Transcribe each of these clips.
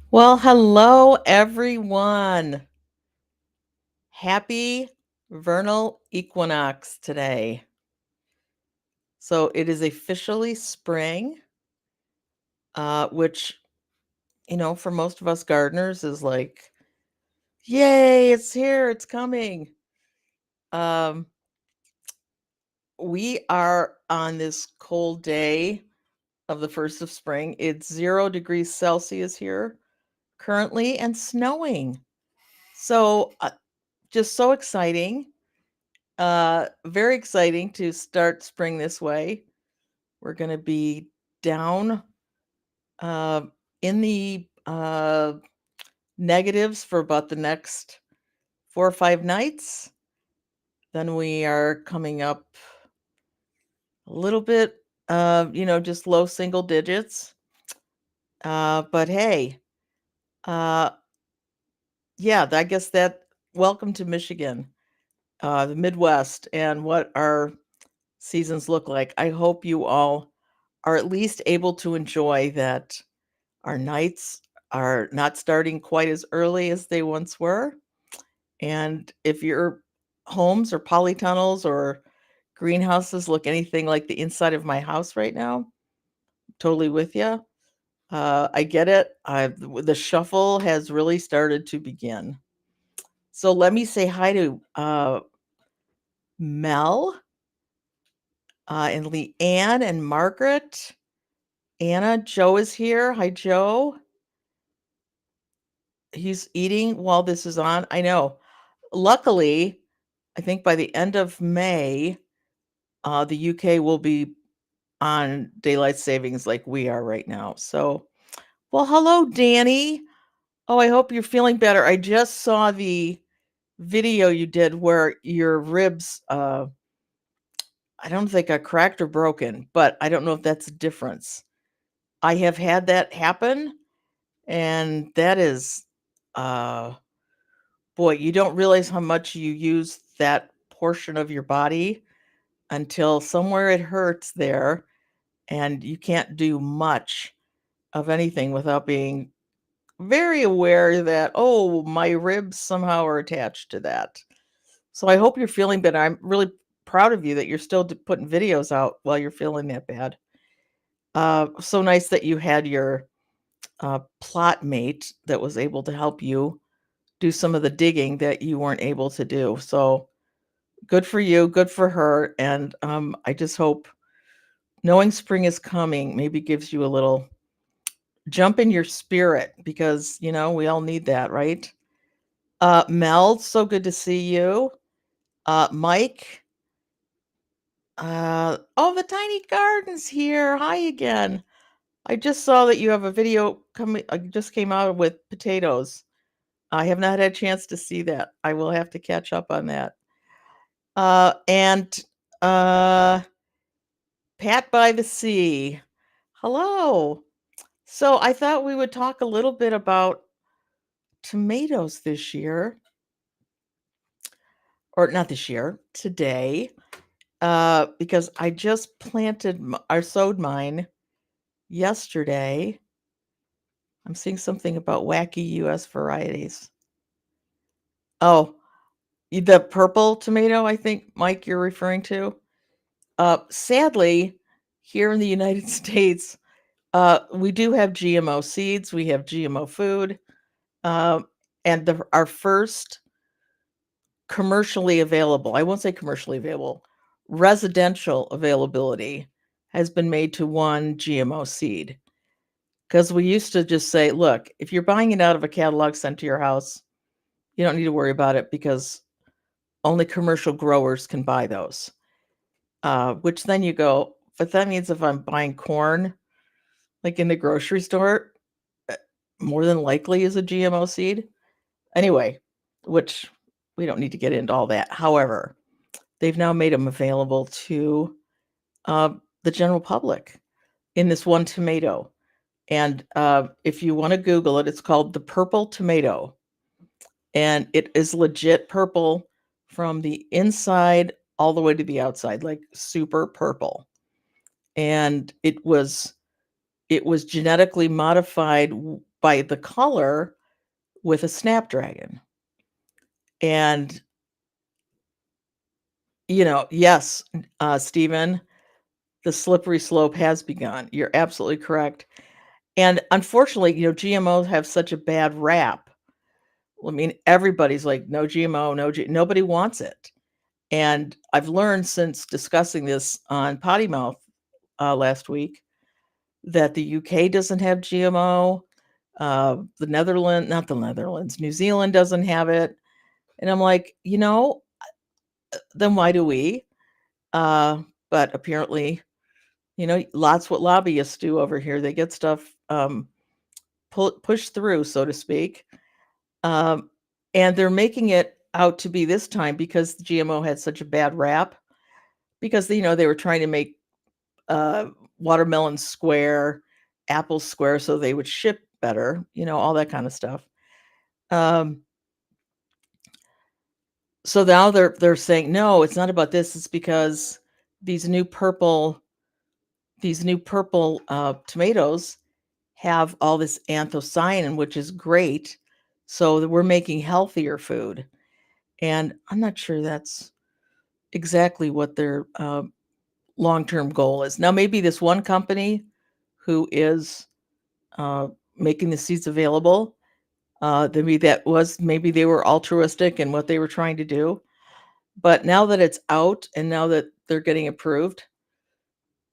Well, hello, everyone. Happy vernal equinox today. So it is officially spring, which, for most of us gardeners is like, yay, it's here, it's coming. Um, we are on this cold day of the first of spring. It's 0 degrees Celsius here currently and snowing. So just so exciting. Very exciting to start spring this way. We're going to be down uh, in the negatives for about the next 4 or 5 nights. Then we are coming up a little bit, just low single digits. But hey, uh, yeah, I guess welcome to Michigan, the Midwest, and what our seasons look like. I hope you all are at least able to enjoy that our nights are not starting quite as early as they once were. And if your homes or polytunnels or greenhouses look anything like the inside of my house right now, totally with you. I get it. The shuffle has really started to begin. So let me say hi to Mel and Leanne and Margaret. Anna, Joe is here. Hi, Joe. He's eating while this is on. I know. Luckily, I think by the end of May, the UK will be on daylight savings like we are right now. So, well, hello, Danny. Oh, I hope you're feeling better. I just saw the video you did where your ribs, I don't think got cracked or broken, but I don't know if that's a difference. I have had that happen, and that is, uh, boy, you don't realize how much you use that portion of your body until somewhere it hurts there, and you can't do much of anything without being very aware that, oh, my ribs somehow are attached to that. So I hope you're feeling better. I'm really proud of you that you're still putting videos out while you're feeling that bad. So nice that you had your plot mate that was able to help you do some of the digging that you weren't able to do. So good for you, good for her. And I just hope knowing spring is coming maybe gives you a little jump in your spirit because, we all need that, right? Mel, so good to see you. Mike, oh, the tiny garden's here. Hi again. I just saw that you have a video coming, just came out with potatoes. I have not had a chance to see that. I will have to catch up on that. And uh, Pat by the Sea. Hello. So I thought we would talk a little bit about tomatoes this year, or not this year, today, because I just planted or sowed mine yesterday. I'm seeing something about wacky US varieties. Oh, the purple tomato, I think, Mike, you're referring to. Sadly, here in the United States, we do have GMO seeds, we have GMO food, uh, and our first commercially available, I won't say commercially available, residential availability has been made to one GMO seed. Because we used to just say, look, if you're buying it out of a catalog sent to your house, you don't need to worry about it because only commercial growers can buy those. Which then you go, but that means if I'm buying corn, like in the grocery store, uh, more than likely is a GMO seed. Anyway, which we don't need to get into all that. However, they've now made them available to uh, the general public in this one tomato. And if you want to Google it, it's called the purple tomato. And it is legit purple from the inside all the way to the outside, like super purple. And it was genetically modified by the color with a snapdragon. And, yes, Stephen, the slippery slope has begun. You're absolutely correct. And unfortunately, GMOs have such a bad rap. I mean, everybody's like, no GMO, nobody wants it. And I've learned since discussing this on Potty Mouth last week that the UK doesn't have GMO. Not the Netherlands, New Zealand doesn't have it. And I'm like, then why do we? But apparently, lots what lobbyists do over here. They get stuff pushed through, so to speak. Um, and they're making it out to be this time because the GMO had such a bad rap because, they were trying to make watermelon square, apples square so they would ship better, all that kind of stuff. So now they're saying, no, it's not about this. It's because these new purple tomatoes have all this anthocyanin, which is great. So that we're making healthier food. And I'm not sure that's exactly what their long-term goal is. Now, maybe this one company who is making the seeds available, maybe they were altruistic in what they were trying to do. But now that it's out and now that they're getting approved,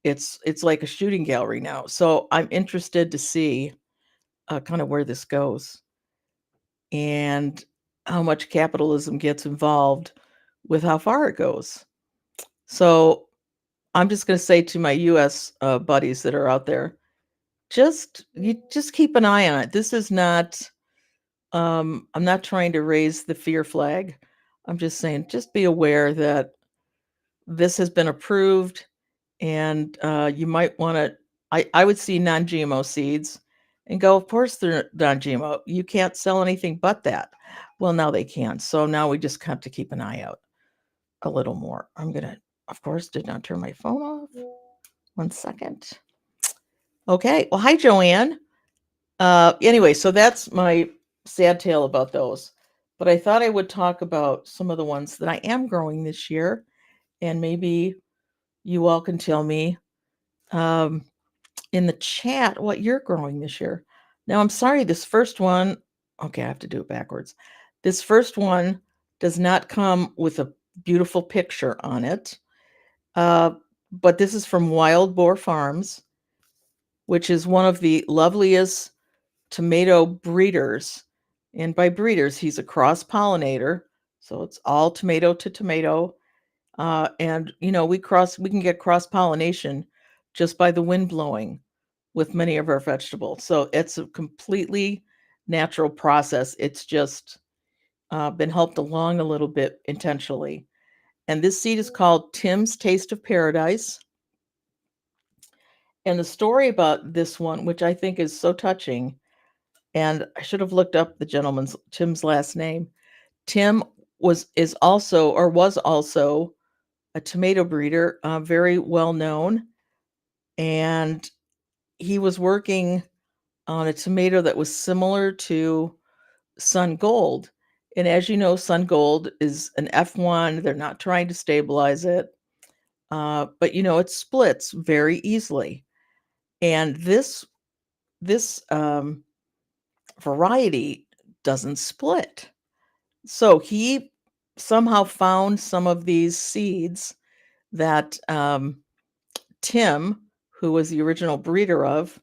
it's like a shooting gallery now. So I'm interested to see kind of where this goes and how much capitalism gets involved with how far it goes. So I'm just going to say to my U.S. Buddies that are out there, just keep an eye on it. This is not. I'm not trying to raise the fear flag. I'm just saying, just be aware that this has been approved, and you might want to. I would see non-GMO seeds, and go. Of course, they're non-GMO. You can't sell anything but that. Well, now they can. So now we just have to keep an eye out a little more. I'm gonna. Of course, did not turn my phone off. 1 second. Okay. Well, hi, Joanne. Anyway, so that's my sad tale about those. But I thought I would talk about some of the ones that I am growing this year, and maybe you all can tell me in the chat what you're growing this year. Now, I'm sorry, this first one, okay, I have to do it backwards. This first one does not come with a beautiful picture on it, but this is from Wild Boar Farms, which is one of the loveliest tomato breeders. And by breeders, he's a cross pollinator. So it's all tomato to tomato. And we can get cross pollination just by the wind blowing with many of our vegetables. So it's a completely natural process. It's just been helped along a little bit intentionally. And this seed is called Tim's Taste of Paradise. And the story about this one, which I think is so touching, and I should have looked up Tim's last name. Tim was also a tomato breeder, very well known, and he was working on a tomato that was similar to Sun Gold. And as you know, Sun Gold is an F1. They're not trying to stabilize it, but it splits very easily. And this variety doesn't split. So he somehow found some of these seeds that Tim, who was the original breeder of,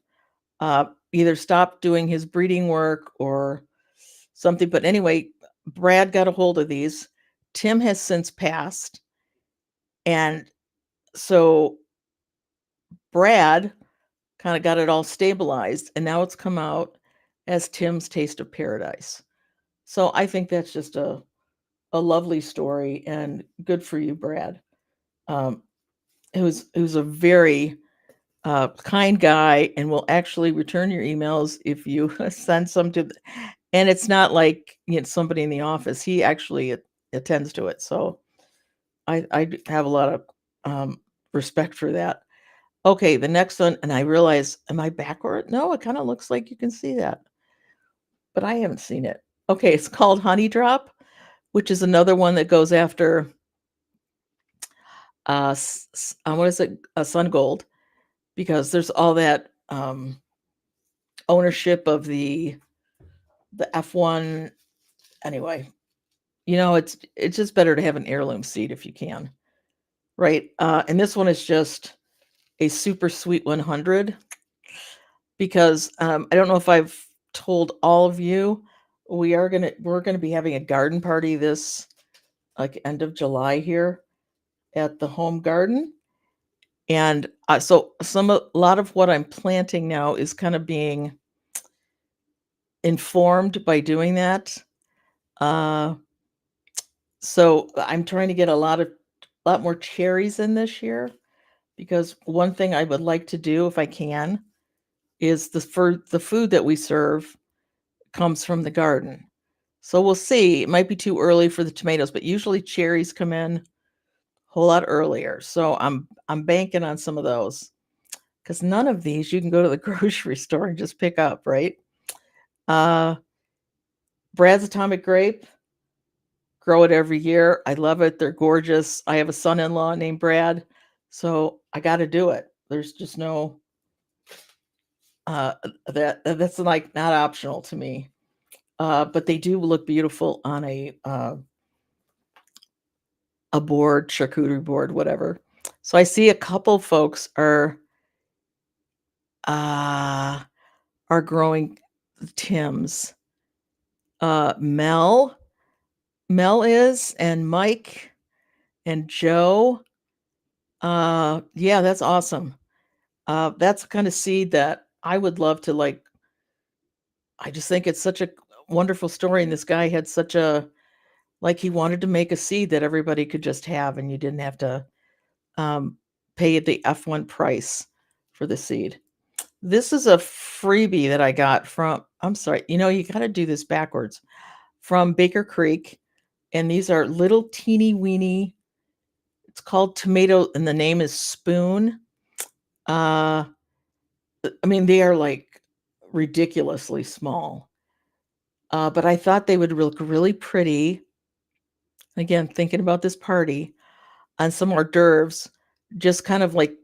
either stopped doing his breeding work or something. But anyway, Brad got a hold of these. Tim has since passed. And so Brad kind of got it all stabilized. And now it's come out as Tim's Taste of Paradise. So I think that's just a lovely story and good for you, Brad. It was a very kind guy and will actually return your emails if you send some to. And it's not like somebody in the office. He actually attends to it. So I have a lot of respect for that. Okay, the next one, and I realize, am I backward? No, it kind of looks like you can see that. but I haven't seen it. Okay, it's called Honey Drop, which is another one that goes after what is it? Sun Gold, because there's all that ownership of the F1. Anyway, it's just better to have an heirloom seed if you can, right? And this one is just a super sweet 100, because I don't know if I've told all of you, we're gonna be having a garden party this like end of July here at the home garden. And so a lot of what I'm planting now is kind of being informed by doing that. Uh, so I'm trying to get lot more cherries in this year, because one thing I would like to do if I can is the food that we serve comes from the garden. So we'll see. It might be too early for the tomatoes, but usually cherries come in a whole lot earlier. So I'm banking on some of those, because none of these you can go to the grocery store and just pick up, right? Uh, Brad's Atomic Grape, grow it every year. I love it. They're gorgeous. I have a son-in-law named Brad, so I got to do it. There's just no that's like not optional to me. But they do look beautiful on a board, charcuterie board, whatever. So I see a couple folks uh are growing Tim's. Mel is, and Mike and Joe. Yeah, that's awesome. That's the kind of seed that I would love to like. I just think it's such a wonderful story, and this guy had such a like he wanted to make a seed that everybody could just have, and you didn't have to um, pay the F1 price for the seed. This is a freebie that I got from. I'm sorry, you got to do this backwards, from Baker Creek, and these are little teeny weeny. It's called tomato, and the name is Spoon. Uh, I mean, they are like ridiculously small, but I thought they would look really pretty. Again, thinking about this party on some hors d'oeuvres, just kind of like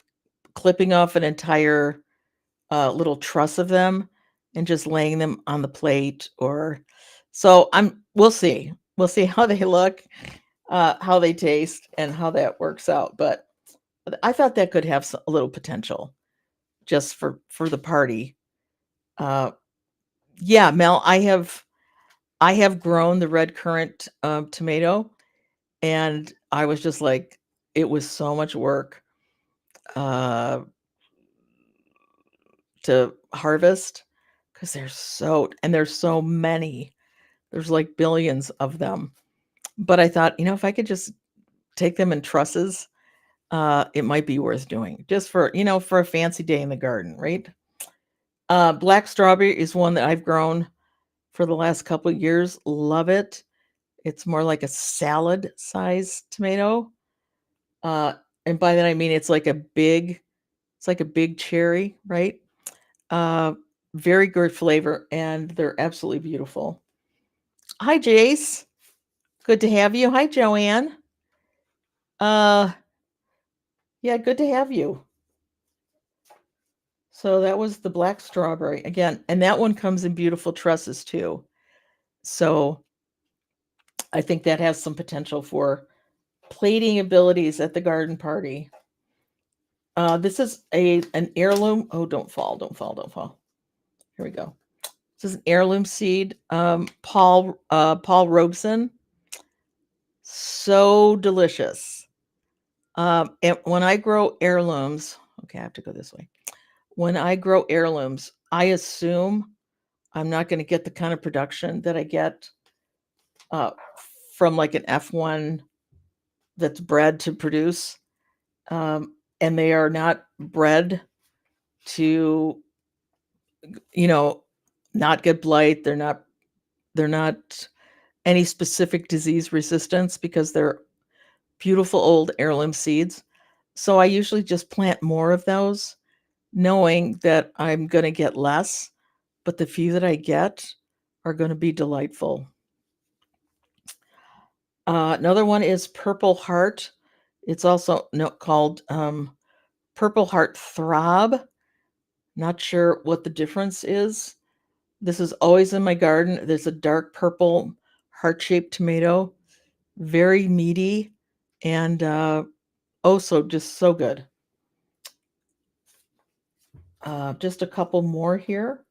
clipping off an entire little truss of them and just laying them on the plate. Or so we'll see. We'll see how they look, how they taste, and how that works out. But I thought that could have a little potential just for the party. Uh, yeah, Mel, I have grown the red currant tomato, and I was just like, it was so much work uh, to harvest, because there's so many. There's like billions of them. But I thought, if I could just take them in trusses, it might be worth doing, just for a fancy day in the garden, right? Black strawberry is one that I've grown for the last couple of years. Love it. It's more like a salad size tomato. Uh, and by that I mean it's like a big cherry, right? Uh, Very good flavor, and they're absolutely beautiful. Hi, Jace. Good to have you. Hi, Joanne. Uh, yeah, good to have you. So that was the black strawberry again, and that one comes in beautiful trusses too. So I think that has some potential for plating abilities at the garden party. This is an heirloom. Oh, don't fall, don't fall, don't fall. Here we go. This is an heirloom seed. Paul Robeson. So delicious. And when I grow heirlooms, okay, I have to go this way. When I grow heirlooms, I assume I'm not going to get the kind of production that I get uh, from like an F1 that's bred to produce. And they are not bred to, not get blight. They're not any specific disease resistance, because they're beautiful old heirloom seeds. So I usually just plant more of those, knowing that I'm going to get less, but the few that I get are going to be delightful. Another one is Purple Heart. It's also called Purple Heart Throb. Not sure what the difference is. This is always in my garden. There's a dark purple heart-shaped tomato, very meaty, and so just so good. Just a couple more here.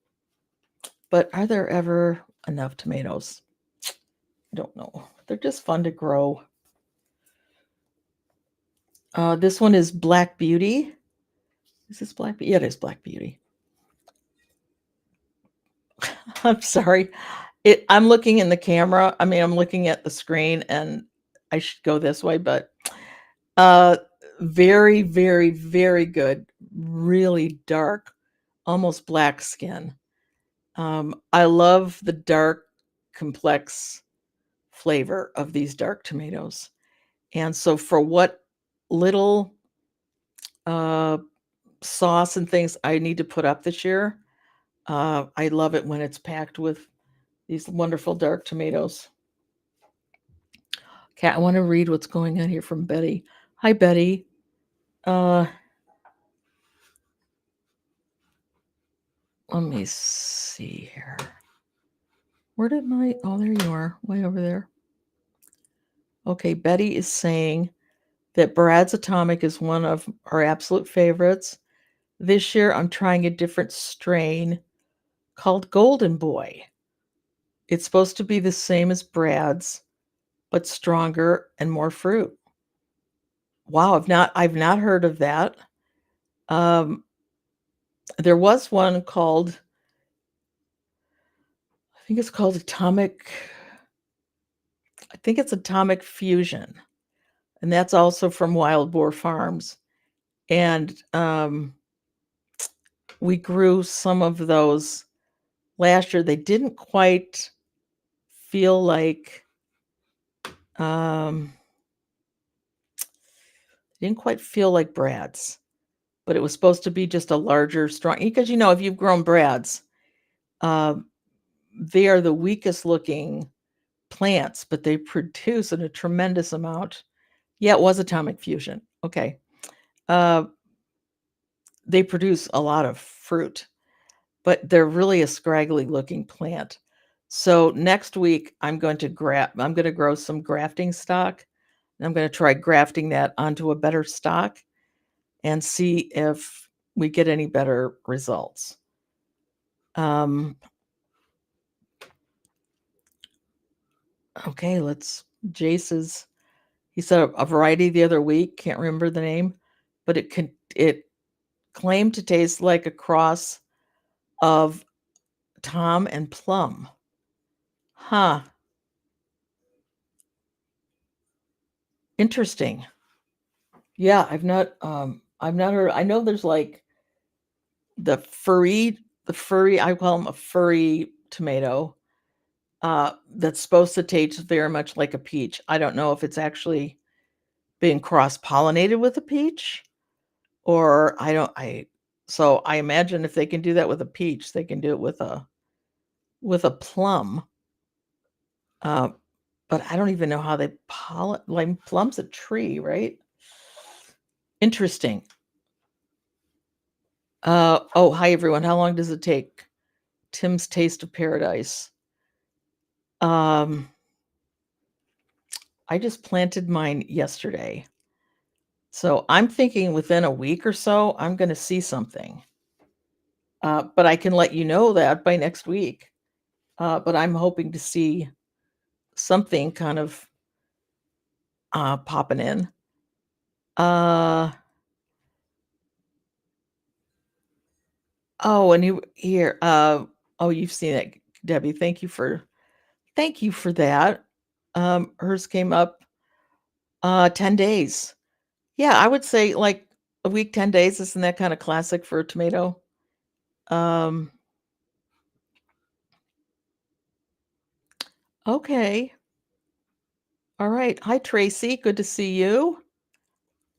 But are there ever enough tomatoes? I don't know. They're just fun to grow. This one is Black Beauty. Is this Black Beauty? Yeah, it is Black Beauty. I'm sorry. I'm looking in the camera. I mean, I'm looking at the screen, and I should go this way, but very, very, very good. Really dark, almost black skin. I love the dark, complex flavor of these dark tomatoes. And so for what little sauce and things I need to put up this year, I love it when it's packed with these wonderful dark tomatoes. Okay, I want to read what's going on here from Betty. Hi, Betty. Let me see here. Where did oh, there you are, way over there. Okay, Betty is saying that Brad's Atomic is one of our absolute favorites. This year, I'm trying a different strain called Golden Boy. It's supposed to be the same as Brad's, but stronger and more fruit. Wow, I've not heard of that. There was one called, I think it's called Atomic. I think it's Atomic Fusion, and that's also from Wild Boar Farms. And we grew some of those last year. They didn't quite feel like Brad's, but it was supposed to be just a larger, strong. Because if you've grown Brad's, they are the weakest looking plants, but they produce in a tremendous amount. Yeah, it was Atomic Fusion. Okay. They produce a lot of fruit, but they're really a scraggly looking plant. So next week I'm going to grow some grafting stock, and I'm going to try grafting that onto a better stock and see if we get any better results. Okay, Jace's, he said a variety the other week, can't remember the name, but it claimed to taste like a cross of Tom and Plum. Huh. Interesting. Yeah, I've not heard. I know there's like the furry, I call them a furry tomato, that's supposed to taste very much like a peach. I don't know if it's actually being cross-pollinated with a peach, or so I imagine if they can do that with a peach, they can do it with a plum. But I don't even know how they like plum's a tree, right? Interesting. Oh, hi everyone. How long does it take? Tim's Taste of Paradise. I just planted mine yesterday. So I'm thinking within a week or so, I'm going to see something. But I can let you know that by next week. But I'm hoping to see something kind of popping in. Oh, and here. Oh, you've seen it, Debbie. Thank you for that. Hers came up 10 days. Yeah, I would say like a week, 10 days. Isn't that kind of classic for a tomato? Okay. All right. Hi, Tracy. Good to see you.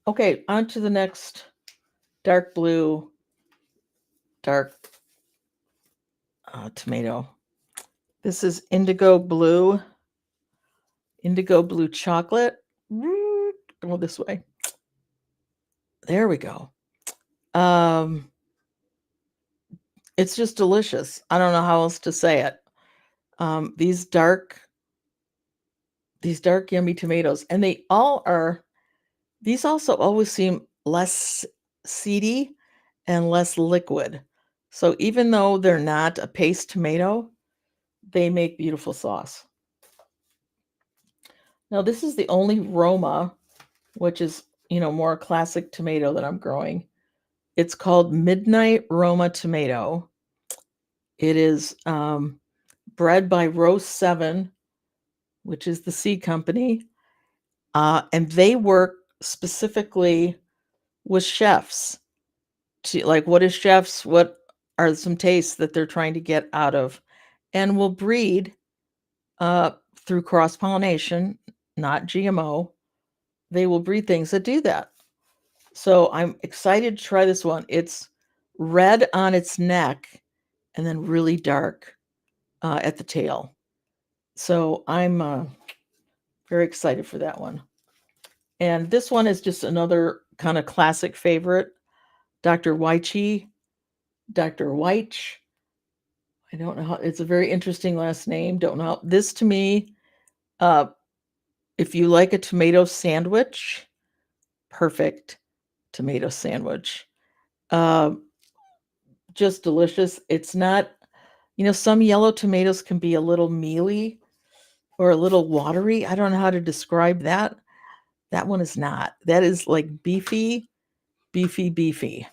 Okay, on to the next dark blue, dark tomato. This is indigo blue chocolate. Go this way. There we go. Um, it's just delicious. I don't know how else to say it. Um, these dark, these dark yummy tomatoes, and they all are. These also always seem less seedy and less liquid. So even though they're not a paste tomato, they make beautiful sauce. Now this is the only Roma, which is, more classic tomato that I'm growing. It's called Midnight Roma Tomato. It is bred by Row 7, which is the seed company. And they work specifically with chefs to what are some tastes that they're trying to get out of, and will breed uh, through cross pollination, not GMO. They will breed things that do that. So I'm excited to try this one. It's red on its neck and then really dark at the tail. So I'm very excited for that one. And this one is just another kind of classic favorite, Dr. Wyche. Dr. Wyche. I don't know how, it's a very interesting last name. Don't know how, this to me, uh, if you like a tomato sandwich, perfect tomato sandwich. Uh, just delicious. It's not, some yellow tomatoes can be a little mealy or a little watery. I don't know how to describe that. That one is not. That is like beefy, beefy, beefy.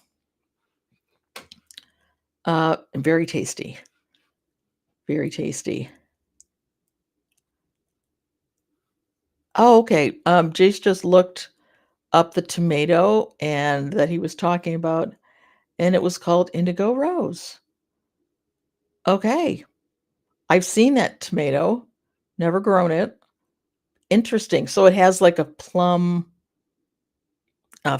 Very tasty. Very tasty. Oh, okay. Jace just looked up the tomato and that he was talking about, and it was called Indigo Rose. Okay. I've seen that tomato, never grown it. Interesting. So it has like a plum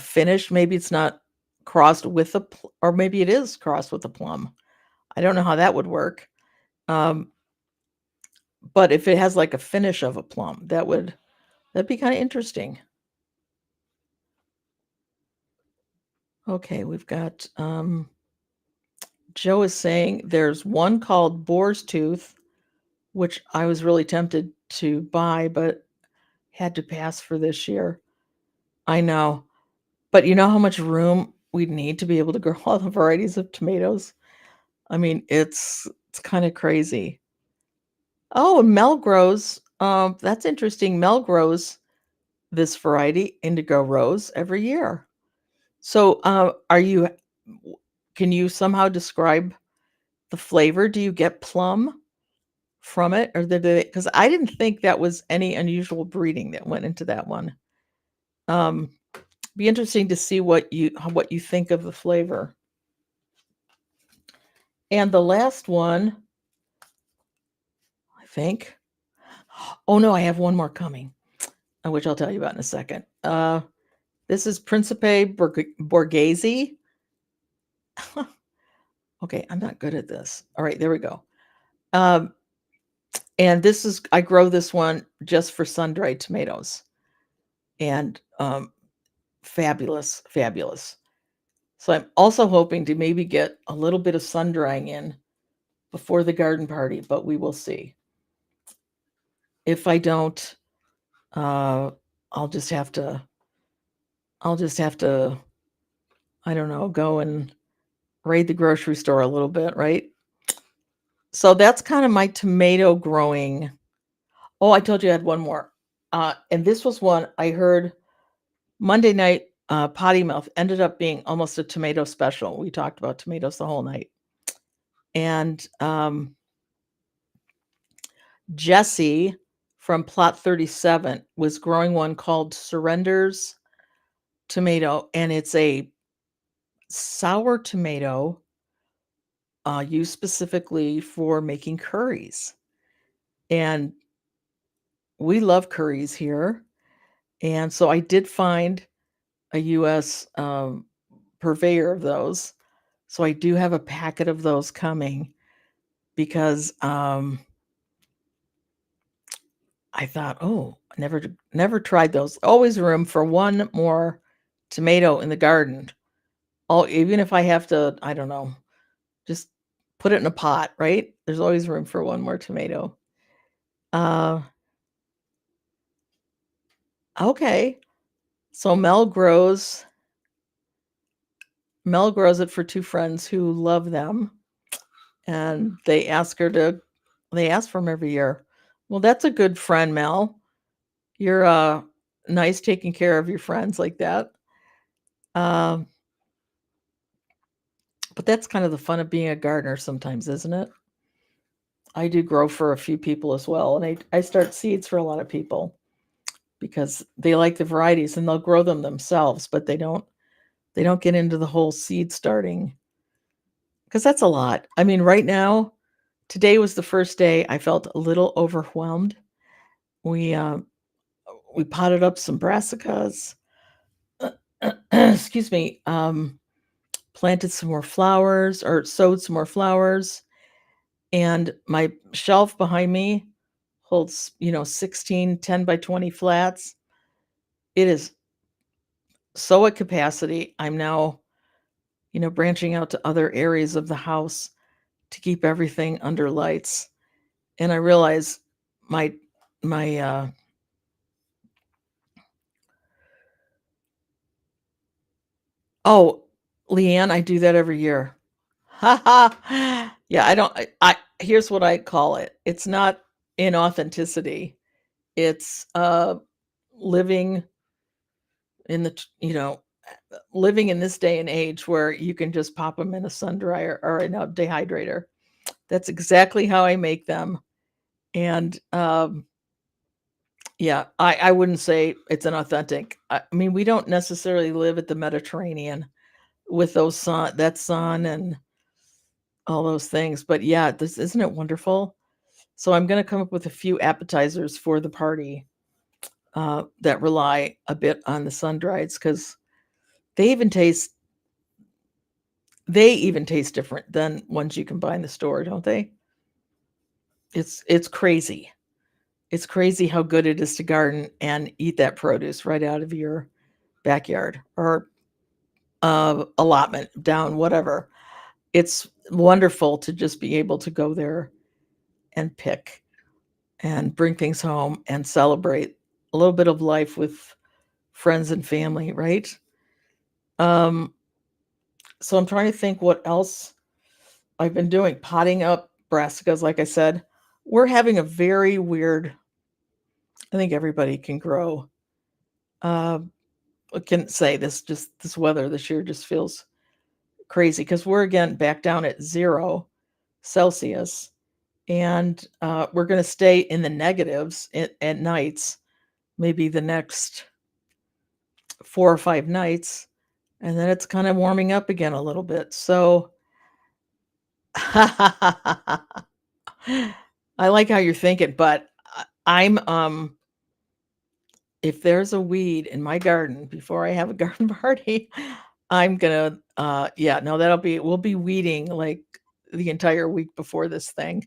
finish. Maybe it's not crossed with or maybe it is crossed with a plum. I don't know how that would work. Um, but if it has like a finish of a plum, that'd be kind of interesting. Okay, we've got Joe is saying there's one called Boar's Tooth, which I was really tempted to buy, but had to pass for this year. I know. But you know how much room we'd need to be able to grow all the varieties of tomatoes? I mean, it's kind of crazy. Oh, and Mel grows. That's interesting. Mel grows this variety, Indigo Rose, every year. So, can you somehow describe the flavor? Do you get plum from it, or because I didn't think that was any unusual breeding that went into that one. Um, be interesting to see what you think of the flavor. And the last one, I think. Oh no, I have one more coming, which I'll tell you about in a second. This is Principe Borghese. Okay, I'm not good at this. All right, there we go. Um, and I grow this one just for sun-dried tomatoes, and fabulous, fabulous. So I'm also hoping to maybe get a little bit of sun drying in before the garden party, but we will see. If I don't, uh, I'll just have to, I'll just have to, I don't know, go and raid the grocery store a little bit, right? So that's kind of my tomato growing. Oh, I told you I had one more. And this was one I heard Monday night. Potty Mouth ended up being almost a tomato special. We talked about tomatoes the whole night. And Jesse from Plot 37 was growing one called Surrender's Tomato, and it's a sour tomato used specifically for making curries. And we love curries here. And so I did find a US purveyor of those. So I do have a packet of those coming because I thought, "Oh, never tried those." Always room for one more tomato in the garden. Even if I have to, I don't know, just put it in a pot, right? There's always room for one more tomato. Uh, okay. So Mel grows it for 2 friends who love them, and they ask for 'em every year. Well, that's a good friend, Mel. You're, nice taking care of your friends like that. Um, but that's kind of the fun of being a gardener sometimes, isn't it? I do grow for a few people as well, and I start seeds for a lot of people because they like the varieties and they'll grow them themselves, but they don't get into the whole seed starting because that's a lot. I mean, right now, today was the first day I felt a little overwhelmed. We, uh, we potted up some brassicas, excuse me, planted some more flowers or sowed some more flowers, and my shelf behind me holds, 16 10 by 20 flats. It is so at capacity. I'm now, branching out to other areas of the house to keep everything under lights. And I realize my my oh, Leanne, I do that every year. Ha ha. Yeah, I don't I here's what I call it. It's not inauthenticity. It's living in living in this day and age where you can just pop them in a sun dryer or in a dehydrator. That's exactly how I make them. And yeah, I wouldn't say it's an authentic. I mean, we don't necessarily live at the Mediterranean with that sun and all those things. But yeah, this isn't it wonderful? So I'm going to come up with a few appetizers for the party that rely a bit on the sun drieds because they even taste they even taste different than ones you can buy in the store, don't they? It's crazy. It's crazy how good it is to garden and eat that produce right out of your backyard or allotment down, whatever. It's wonderful to just be able to go there and pick and bring things home and celebrate a little bit of life with friends and family, right? Um, so I'm trying to think what else I've been doing. Potting up brassicas, like I said. We're having a very weird, I think everybody can grow. Uh, I can say this weather this year just feels crazy because we're again back down at 0 Celsius, and we're going to stay in the negatives at nights, maybe the next 4 or 5 nights, and then it's kind of warming up again a little bit. So I like how you're thinking, but I'm if there's a weed in my garden before I have a garden party, I'm gonna yeah, no, we'll be weeding like the entire week before this thing.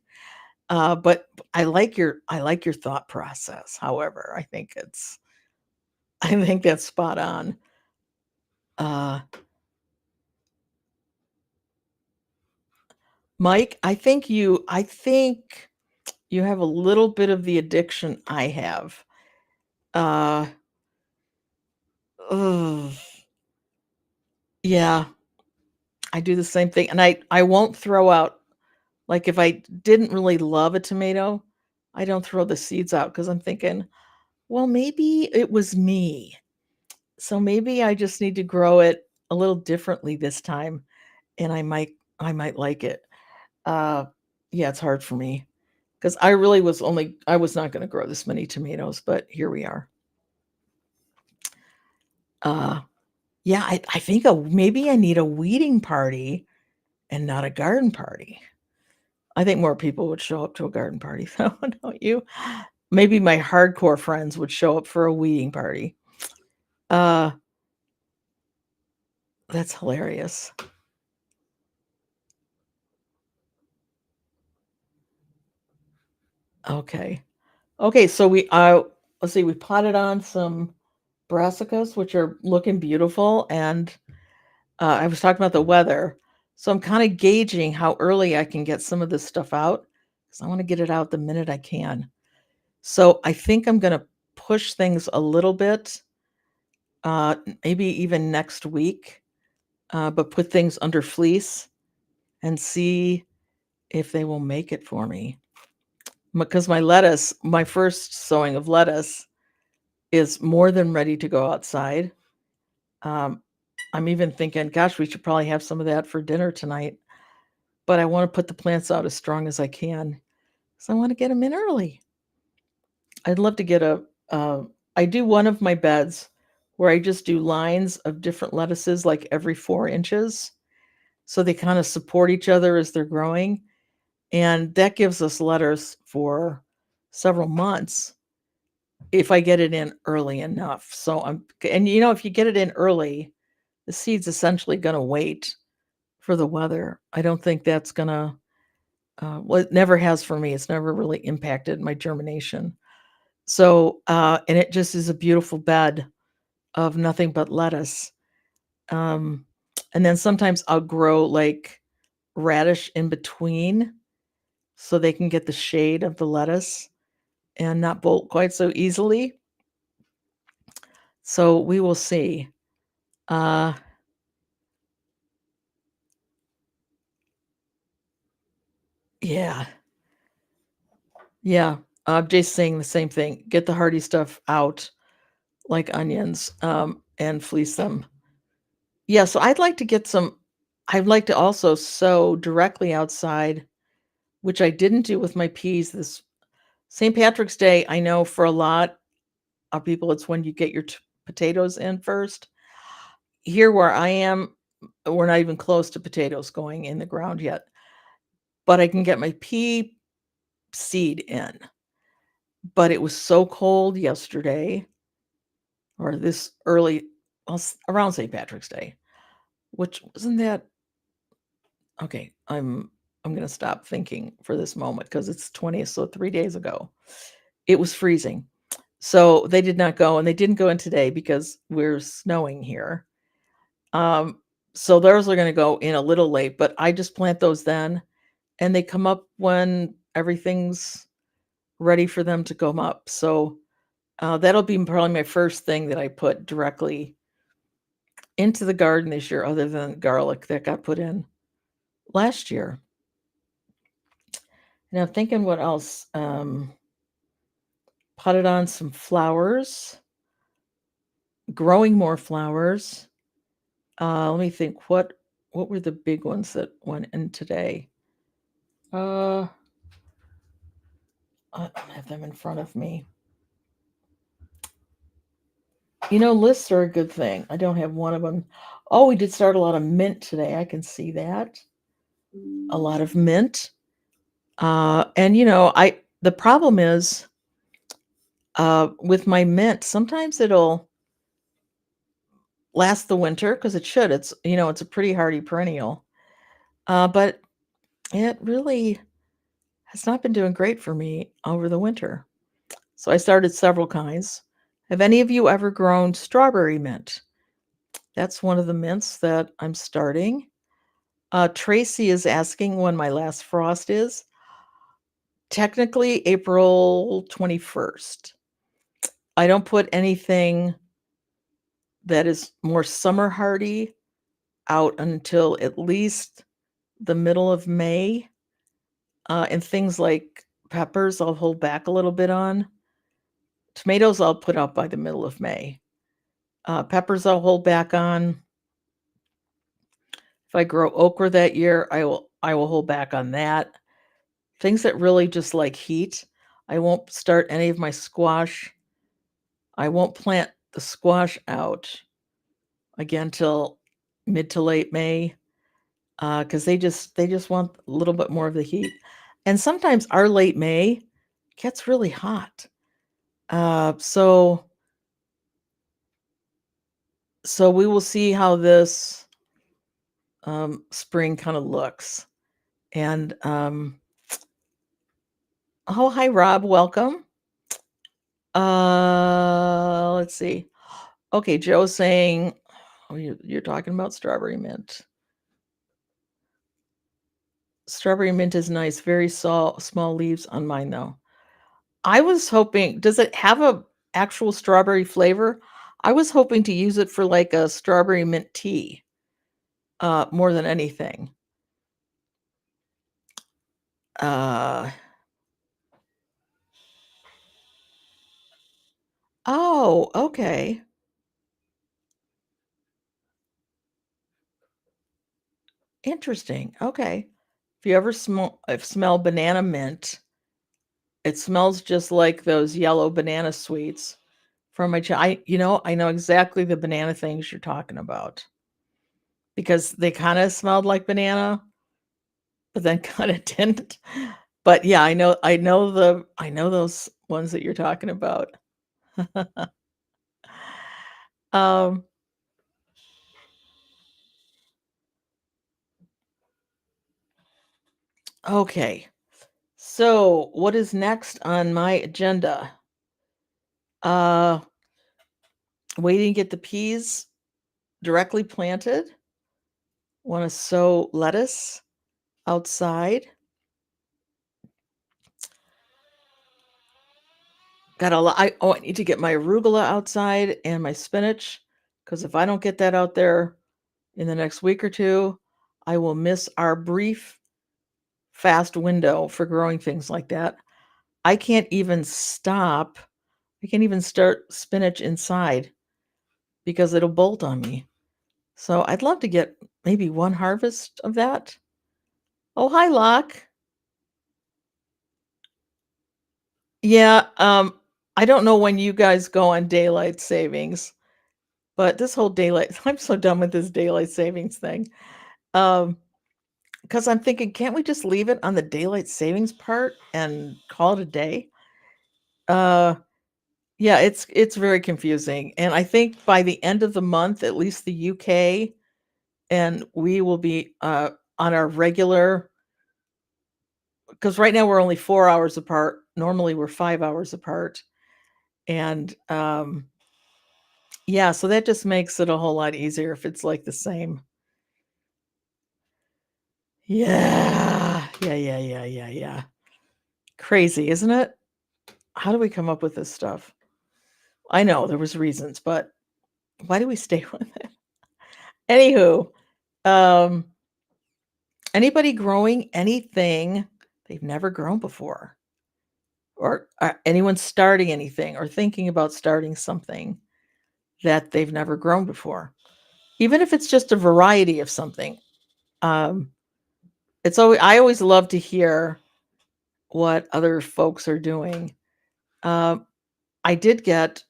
But I like your thought process. However, I think that's spot on. Uh, Mike, I think you have a little bit of the addiction I have. Uh, ugh, yeah, I do the same thing, and I won't throw out like if I didn't really love a tomato, I don't throw the seeds out because I'm thinking, well, maybe it was me. So maybe I just need to grow it a little differently this time, and I might like it. Uh, yeah, it's hard for me because I was not going to grow this many tomatoes, but here we are. Uh, yeah, I think maybe I need a weeding party and not a garden party. I think more people would show up to a garden party, though, don't you? Maybe my hardcore friends would show up for a weeding party. Uh, that's hilarious. Okay. Okay, so let's see, we potted on some brassicas, which are looking beautiful, and I was talking about the weather, so I'm kind of gauging how early I can get some of this stuff out because I want to get it out the minute I can. So I think I'm going to push things a little bit, maybe even next week, but put things under fleece and see if they will make it for me. Because my first sowing of lettuce is more than ready to go outside. Um, I'm even thinking, gosh, we should probably have some of that for dinner tonight. But I want to put the plants out as strong as I can. So I want to get them in early. I'd love to get I do one of my beds where I just do lines of different lettuces like every 4 inches. So they kind of support each other as they're growing. And that gives us lettuce for several months if I get it in early enough. And if you get it in early, the seed's essentially going to wait for the weather. I don't think that's going to, well, it never has for me. It's never really impacted my germination. So, and it just is a beautiful bed of nothing but lettuce. Um, and then sometimes I'll grow like radish in between so they can get the shade of the lettuce and not bolt quite so easily. So we will see. Uh, yeah, yeah. I'm just saying the same thing. Get the hardy stuff out like onions, and fleece them. Yeah, so I'd like to also sow directly outside, which I didn't do with my peas this St. Patrick's Day. I know for a lot of people, it's when you get your potatoes in first. Here where I am, we're not even close to potatoes going in the ground yet, but I can get my pea seed in. But it was so cold yesterday or this early, well, around St. Patrick's Day, which wasn't that okay. I'm going to stop thinking for this moment because it's 20th, so 3 days ago. It was freezing. So they did not go, and they didn't go in today because we're snowing here. Um, so those are going to go in a little late, but I just plant those then, and they come up when everything's ready for them to come up. So that'll be probably my first thing that I put directly into the garden this year, other than garlic that got put in last year. And I'm thinking what else. Potted on some flowers, growing more flowers. Let me think. What were the big ones that went in today? Uh, I don't have them in front of me. Lists are a good thing. I don't have one of them. Oh, we did start a lot of mint today. I can see that. A lot of mint. And I the problem is with my mint, sometimes it'll last the winter because it should. It's a pretty hardy perennial. But it really has not been doing great for me over the winter. So I started several kinds. Have any of you ever grown strawberry mint? That's one of the mints that I'm starting. Tracy is asking when my last frost is. Technically, April 21st. I don't put anything that is more summer hardy out until at least the middle of May. And things like peppers, I'll hold back a little bit on. Tomatoes, I'll put out by the middle of May. Peppers, I'll hold back on. If I grow okra that year, I will hold back on that. Things that really just like heat, I won't start any of my squash. I won't plant the squash out again till mid to late May because they just want a little bit more of the heat. And sometimes our late May gets really hot. So we will see how this spring kind of looks. And oh, hi Rob, welcome. let's see. Okay, Joe's saying, oh, you're talking about strawberry mint. Strawberry mint is nice. Very small leaves on mine though. I was hoping, does it have a actual strawberry flavor? I was hoping to use it for like a strawberry mint tea, more than anything. Uh, oh, okay. Interesting. Okay. If you ever smell banana mint, it smells just like those yellow banana sweets from I know exactly the banana things you're talking about because they kind of smelled like banana, but then kind of didn't. But yeah, I know those ones that you're talking about. Um, okay. So, what is next on my agenda? Uh, Waiting to get the peas directly planted. Want to sow lettuce outside. Got a lot. I need to get my arugula outside and my spinach because if I don't get that out there in the next week or two, I will miss our brief, fast window for growing things like that. I can't even stop. I can't even start spinach inside because it'll bolt on me. So I'd love to get maybe one harvest of that. Oh, hi, Locke. Yeah, I don't know when you guys go on daylight savings, but this whole daylight I'm so done with this daylight savings thing. Because I'm thinking, can't we just leave it on the daylight savings part and call it a day? Uh, yeah, it's very confusing, and I think by the end of the month, at least the UK and we will be, on our regular. Because right now we're only 4 hours apart, normally we're 5 hours apart, and, yeah, so that just makes it a whole lot easier if it's, like, the same. Yeah. Yeah. Crazy, isn't it? How do we come up with this stuff? I know there was reasons, but why do we stay with it? Anywho, um, anybody growing anything they've never grown before? Or, anyone starting anything or thinking about starting something that they've never grown before? Even if it's just a variety of something. Um, I always love to hear what other folks are doing. Um, I did get,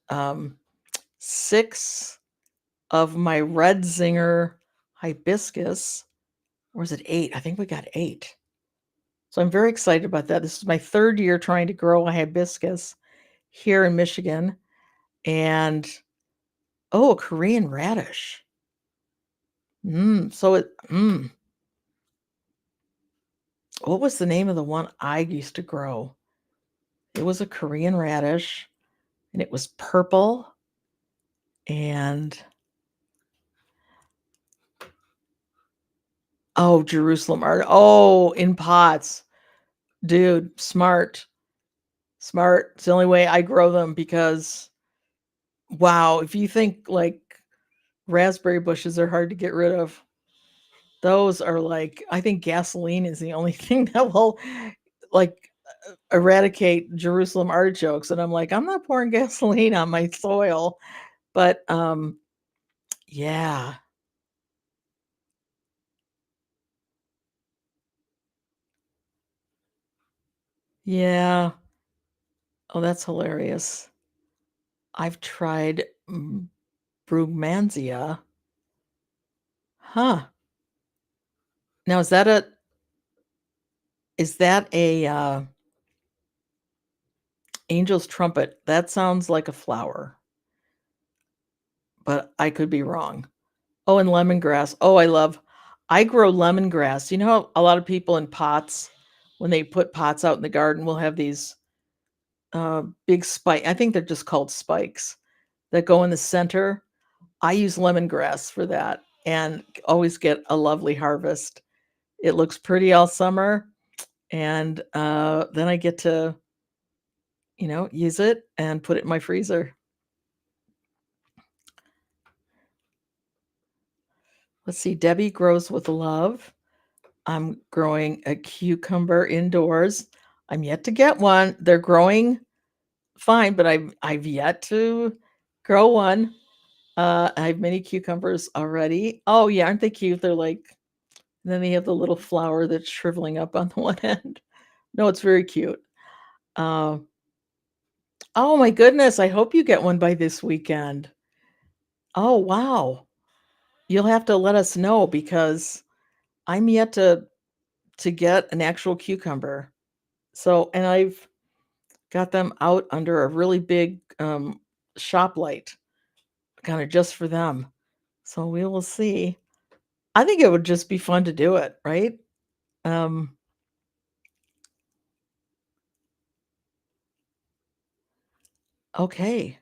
6 of my red zinger hibiscus, or was it 8? I think we got 8. So I'm very excited about that. This is my 3rd year trying to grow a hibiscus here in Michigan, and oh, a Korean radish. What was the name of the one I used to grow? It was a Korean radish, and it was purple, and oh, Jerusalem art. Oh, in pots. Dude, smart. Smart. It's the only way I grow them because wow, if you think like raspberry bushes are hard to get rid of, those are like I think gasoline is the only thing that will like eradicate Jerusalem artichokes. And I'm like, I'm not pouring gasoline on my soil. But yeah. Yeah. Oh, that's hilarious. I've tried Brugmansia. Huh. Now is that a angel's trumpet? That sounds like a flower, but I could be wrong. Oh, and lemongrass. Oh, I grow lemongrass. You know how a lot of people in pots, when they put pots out in the garden, will have these big spike. I think they're just called spikes. that go in the center. I use lemongrass for that and always get a lovely harvest. It looks pretty all summer, and then I get to, use it and put it in my freezer. Let's see, Debbie grows with love. I'm growing a cucumber indoors. I'm yet to get one. They're growing fine, but I've yet to grow one. I have many cucumbers already. Oh yeah, aren't they cute? They're like, and then they have the little flower that's shriveling up on the one end. No, it's very cute. Uh, oh my goodness, I hope you get one by this weekend. Oh wow. You'll have to let us know because I'm yet to get an actual cucumber. So, and I've got them out under a really big shop light, kind of just for them. So we will see. I think it would just be fun to do it, right? Um, okay.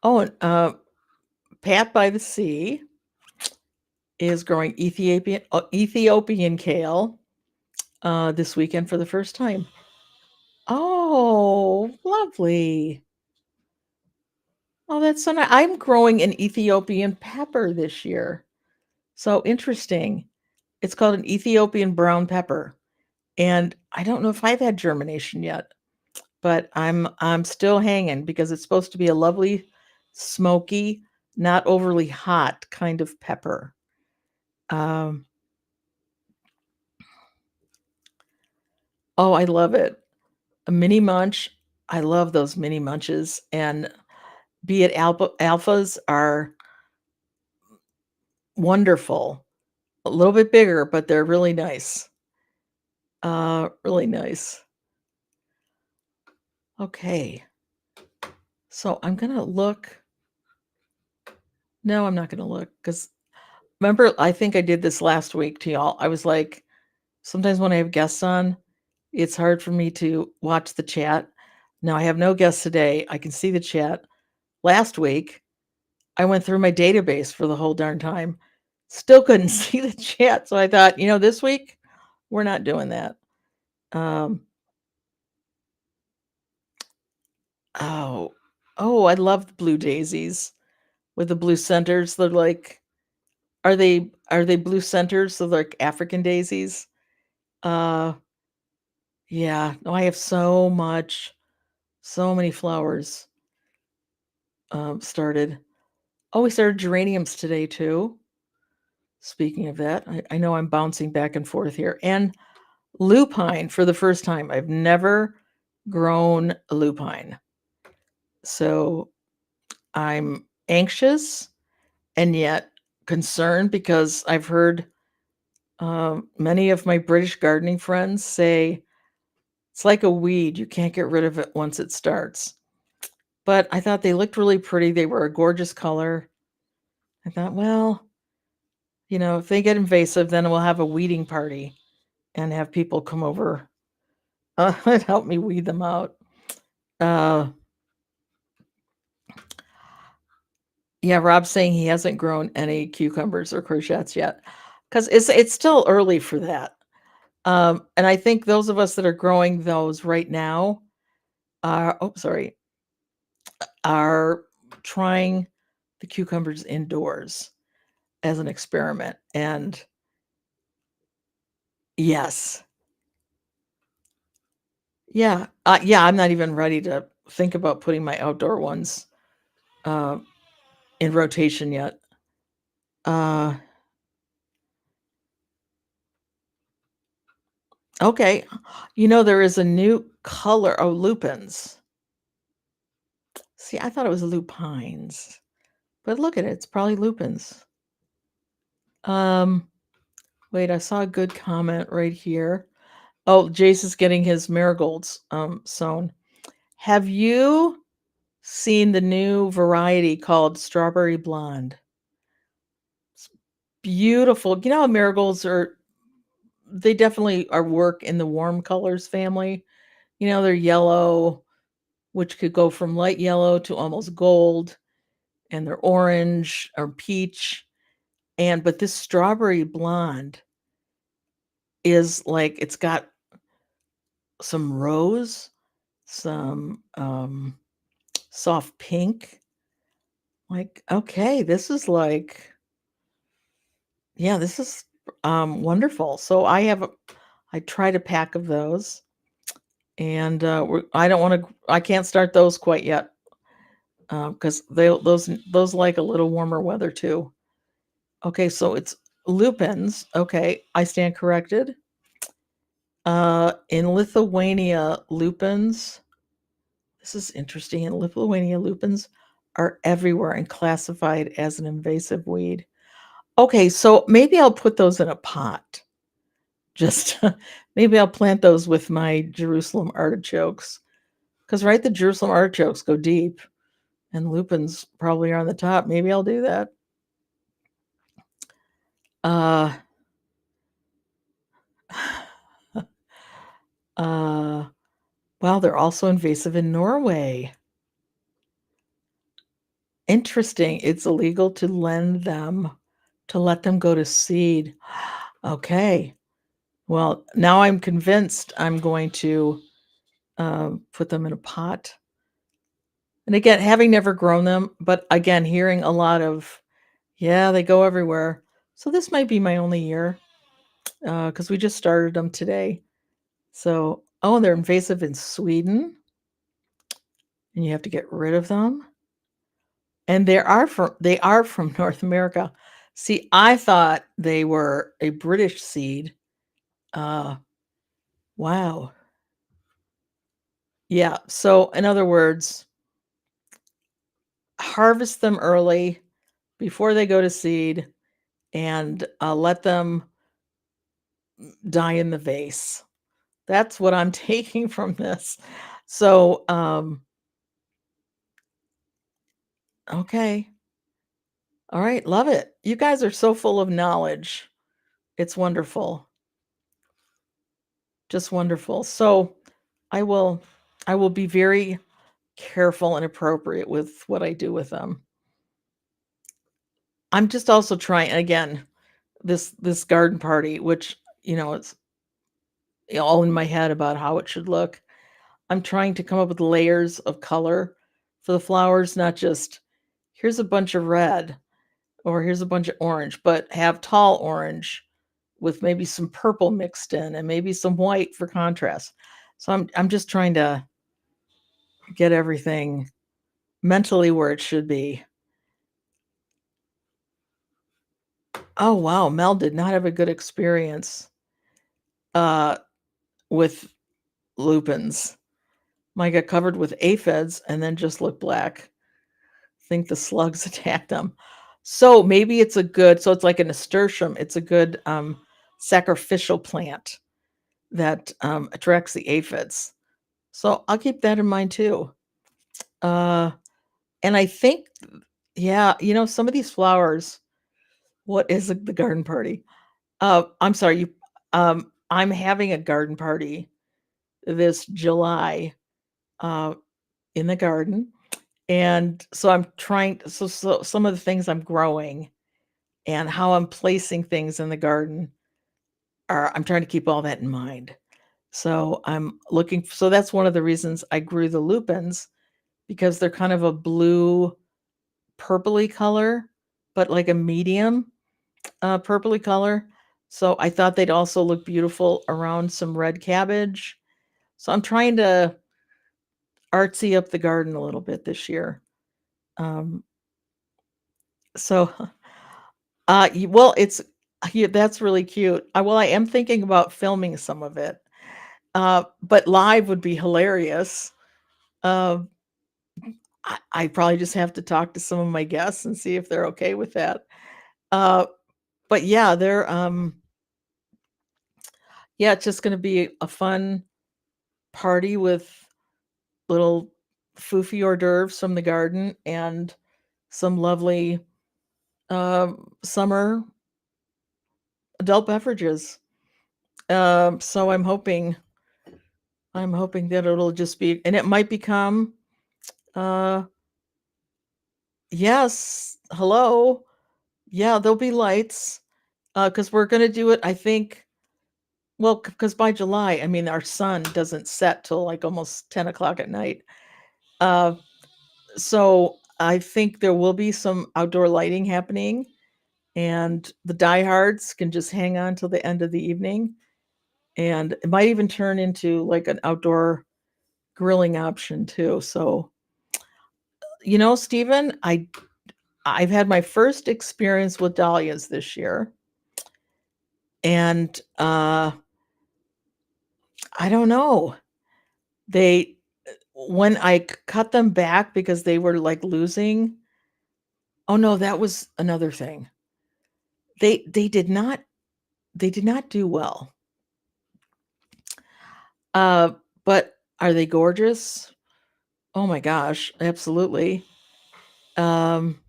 Oh, and Pat by the Sea is growing Ethiopian kale this weekend for the first time. Oh, lovely. Oh, that's so nice. I'm growing an Ethiopian pepper this year. So interesting. It's called an Ethiopian brown pepper. And I don't know if I've had germination yet, but I'm still hanging because it's supposed to be a lovely, smoky, not overly hot kind of pepper. Um, oh, I love it. A mini munch. I love those mini munches. And be it alphas are wonderful. A little bit bigger, but they're really nice. Really nice. Okay. So I'm gonna look. No, I'm not gonna look because remember, I think I did this last week to y'all. I was like, sometimes when I have guests on, it's hard for me to watch the chat. Now I have no guests today. I can see the chat. Last week, I went through my database for the whole darn time. Still couldn't see the chat. So I thought, this week, we're not doing that. Um, oh, oh, I love the blue daisies with the blue centers. They're like, are they blue centers? So they're like African daisies. Uh, yeah. No, I have so many flowers started. Oh, we started geraniums today too. Speaking of that, I know I'm bouncing back and forth here. And lupine for the first time. I've never grown a lupine. So I'm anxious and yet concerned because I've heard many of my British gardening friends say it's like a weed. You can't get rid of it once it starts. But I thought they looked really pretty. They were a gorgeous color. I thought, well, if they get invasive, then we'll have a weeding party and have people come over and help me weed them out. Uh, yeah, Rob's saying he hasn't grown any cucumbers or courgettes yet because it's still early for that. And I think those of us that are growing those right now are trying the cucumbers indoors as an experiment. And yes, yeah, I'm not even ready to think about putting my outdoor ones uh, in rotation yet. Uh, okay, there is a new color. Oh, lupins. See, I thought it was lupines, but look at it. It's probably lupins. Um, wait, I saw a good comment right here. Oh, Jace is getting his marigolds sown. Have you seen the new variety called strawberry blonde? It's beautiful. You know how marigolds are, they definitely are work in the warm colors family. They're yellow, which could go from light yellow to almost gold, and they're orange or peach. But this strawberry blonde is like it's got some rose, some soft pink. Like, okay, this is like, yeah, this is wonderful. So I tried a pack of those, and I don't want to. I can't start those quite yet because those like a little warmer weather too. Okay, so it's lupins. Okay, I stand corrected. In Lithuania, lupins. This is interesting. In Lithuania, lupins are everywhere and classified as an invasive weed. Okay, so maybe I'll put those in a pot. Just maybe I'll plant those with my Jerusalem artichokes. Because, right, the Jerusalem artichokes go deep, and lupins probably are on the top. Maybe I'll do that. Uh, uh, well, they're also invasive in Norway. Interesting. It's illegal to let them go to seed. Okay. Well, now I'm convinced I'm going to put them in a pot. And again, having never grown them, but again, hearing a lot of, yeah, they go everywhere. So this might be my only year because we just started them today. So, oh, they're invasive in Sweden, and you have to get rid of them. And they are from North America. See, I thought they were a British seed. Uh, wow. Yeah. So, in other words, harvest them early before they go to seed, and let them die in the vase. That's what I'm taking from this. So, okay. All right. Love it. You guys are so full of knowledge. It's wonderful. Just wonderful. So, I will I will be very careful and appropriate with what I do with them. I'm just also trying again this garden party, which it's all in my head about how it should look. I'm trying to come up with layers of color for the flowers, not just here's a bunch of red or here's a bunch of orange, but have tall orange with maybe some purple mixed in and maybe some white for contrast. So I'm just trying to get everything mentally where it should be. Oh wow, Mel did not have a good experience uh with lupins. Mine got covered with aphids and then just looked black. Think the slugs attacked them. So maybe so it's like a nasturtium. It's a good sacrificial plant that attracts the aphids. So I'll keep that in mind too. Uh, and I think, yeah, some of these flowers. What is the garden party? I'm sorry, you. I'm having a garden party this July uh, in the garden, and so I'm trying. So some of the things I'm growing and how I'm placing things in the garden I'm trying to keep all that in mind. So so that's one of the reasons I grew the lupins because they're kind of a blue purpley color, but like a medium purpley color. So I thought they'd also look beautiful around some red cabbage. So I'm trying to artsy up the garden a little bit this year. Um, so well, it's yeah, that's really cute. Well, I am thinking about filming some of it, but live would be hilarious. Uh, I probably just have to talk to some of my guests and see if they're okay with that. Uh, but yeah, yeah, it's just going to be a fun party with little foofy hors d'oeuvres from the garden and some lovely summer adult beverages. So I'm hoping that it'll just be, and it might become Uh, yes. Hello. Yeah, there'll be lights. Because we're gonna do it, I think. Well, because by July, I mean, our sun doesn't set till like almost 10 o'clock at night. Uh, so I think there will be some outdoor lighting happening, and the diehards can just hang on till the end of the evening. And it might even turn into like an outdoor grilling option too. So, Stephen, I've had my first experience with dahlias this year, and I don't know. They When I cut them back because they were like losing. Oh no, that was another thing. They did not do well. Uh, but are they gorgeous? Oh my gosh, absolutely. Um,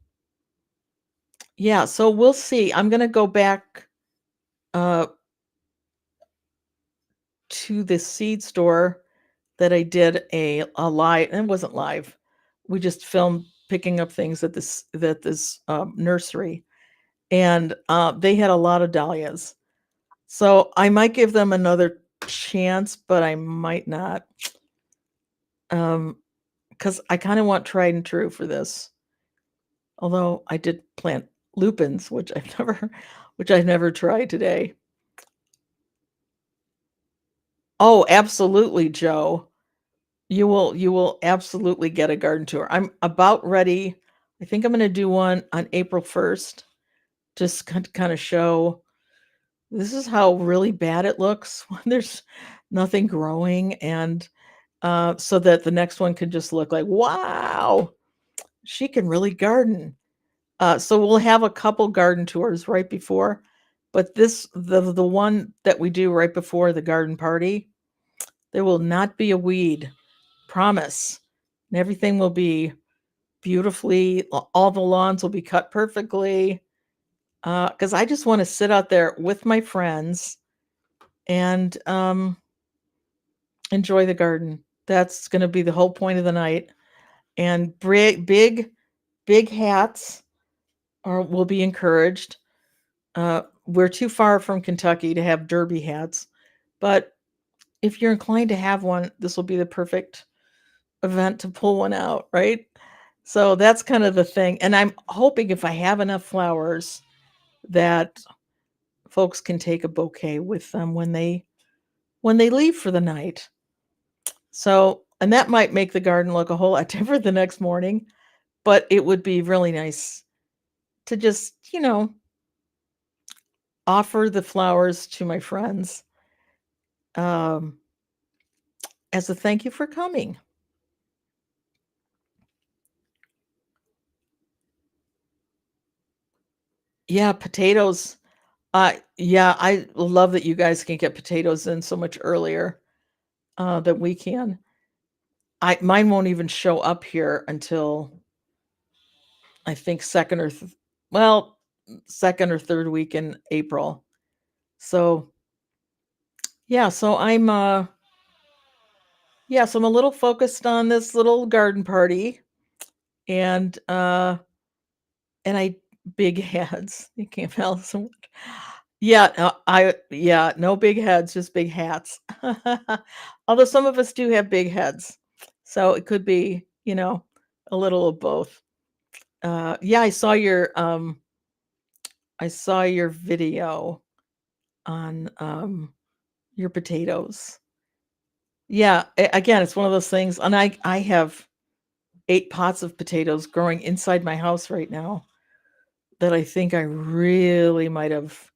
yeah, so we'll see. I'm gonna go back uh to the seed store that I did a live. It wasn't live. We just filmed picking up things at this nursery, and they had a lot of dahlias. So I might give them another chance, but I might not, because I kind of want tried and true for this. Although I did plant lupins, which I've never tried today. Oh, absolutely, Joe. You will absolutely get a garden tour. I'm about ready. I think I'm going to do one on April 1st, just kind of show this is how really bad it looks when there's nothing growing, and so that the next one can just look like, wow, she can really garden. So we'll have a couple garden tours right before, but the one that we do right before the garden party, there will not be a weed, promise. And everything will be beautifully. All the lawns will be cut perfectly. Because I just want to sit out there with my friends and enjoy the garden. That's going to be the whole point of the night. And big hats will be encouraged. We're too far from Kentucky to have derby hats, but if you're inclined to have one, this will be the perfect event to pull one out, right? So that's kind of the thing. And I'm hoping if I have enough flowers that folks can take a bouquet with them when they leave for the night. So, and that might make the garden look a whole lot different the next morning, but it would be really nice to just, offer the flowers to my friends, um, as a thank you for coming. Yeah, potatoes. Yeah, I love that you guys can get potatoes in so much earlier than we can. Mine won't even show up here until I think well, second or third week in April. So yeah, so I'm a little focused on this little garden party, and I big heads. You can't tell so much. Yeah, no big heads, just big hats. Although some of us do have big heads, so it could be, a little of both. Yeah, I saw your video on your potatoes. Yeah, again, it's one of those things, and I have 8 pots of potatoes growing inside my house right now that I think I might have